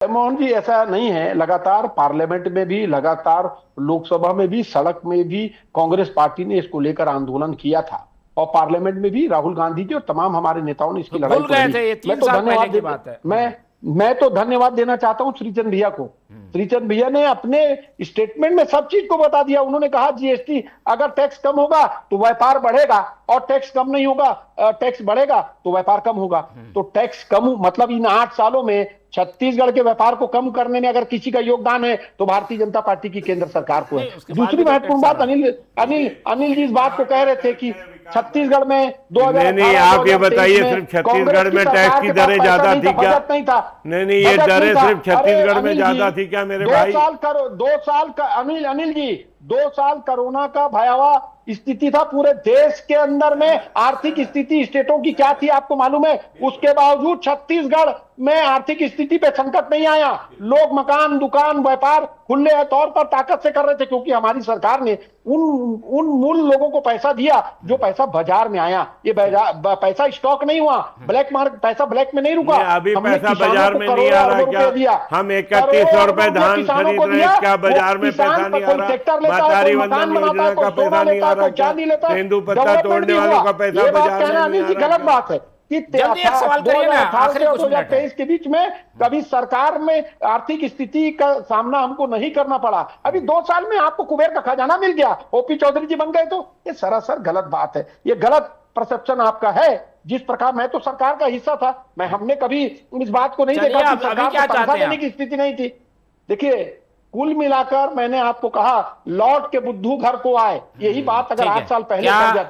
मोहन जी, ऐसा नहीं है। लगातार पार्लियामेंट में भी, लगातार लोकसभा में भी, सड़क में भी कांग्रेस पार्टी ने इसको लेकर आंदोलन किया था। और पार्लियामेंट में भी राहुल गांधी जी और तमाम हमारे नेताओं ने तो इसकी लड़ाई भूल को गए लड़ी। थे, ये मैं 3 तो साल पहले धन्यवाद की दे बात है। मैं तो धन्यवाद देना चाहता हूं श्रीचंद भैया को। श्रीचंद भैया ने अपने स्टेटमेंट में सब चीज को बता दिया। उन्होंने कहा जीएसटी, अगर टैक्स कम होगा तो व्यापार बढ़ेगा, और टैक्स कम नहीं होगा, टैक्स बढ़ेगा तो व्यापार कम होगा। तो टैक्स कम मतलब इन 8 सालों में छत्तीसगढ़ के व्यापार को कम करने में अगर किसी का योगदान है तो भारतीय जनता पार्टी की केंद्र सरकार को है। नहीं, उसके बाद दूसरी भी तो महत्वपूर्ण टैक्स आ बात, रहा है। अनिल अनिल अनिल जी इस बात को कह रहे थे कि छत्तीसगढ़ में नहीं, आप ये 2018-2023 बताइए, में सिर्फ कांग्रेस छत्तीसगढ़ की में सरकार टैक्स की के पास दरें पैसा ज्यादा नहीं थी था, क्या? बजट नहीं था। नहीं, ये बजट नहीं दरें था। सिर्फ अरे छत्तीसगढ़ में अनिल ज्यादा जी, थी क्या मेरे 2 भाई? साल करो 2 साल का अनिल जी, 2 साल कोरोना का भयावह स्थिति था पूरे देश के अंदर में। आर्थिक स्थिति स्टेटों की क्या थी आपको मालूम है? उसके बावजूद छत्तीसगढ़ में आर्थिक स्थिति पे संकट नहीं आया। लोग मकान, दुकान, व्यापार खुले तौर पर ताकत से कर रहे थे, क्योंकि हमारी सरकार ने उन मूल लोगों को पैसा दिया जो पैसा बाजार में आया। ये पैसा स्टॉक नहीं हुआ, ब्लैक मार्केट पैसा ब्लैक में नहीं रुका। अभी हमने पैसा किसानों बाजार को में नहीं आ रहा क्या? दिया। हम 3100 रुपए धान खरीद रहे हैं, क्या बाजार में पैसा नहीं आ रहा? महतारी वंदन योजना का पैसा नहीं आ रहा क्या? तेंदू पत्ता तोड़ने वालों का पैसा बाजार में नहीं आ रहा? गलत बात है कि जल्दी एक सवाल करिए ना, आखिरी कुछ मिनट है। 2023 के बीच में कभी सरकार में आर्थिक स्थिति का सामना हमको नहीं करना पड़ा। अभी 2 साल में आपको कुबेर का खजाना मिल गया, ओपी चौधरी जी बन गए, तो ये सरासर गलत बात है। ये गलत परसेप्शन आपका है। जिस प्रकार मैं तो सरकार का हिस्सा था, हमने कभी इस बात को नहीं देखा कि सरकार को पैसा देने की स्थिति नहीं थी। देखिए, कुल मिलाकर मैंने आपको कहा, लौट के बुद्धू घर को आए, यही बात अगर 8 साल पहले कर जाती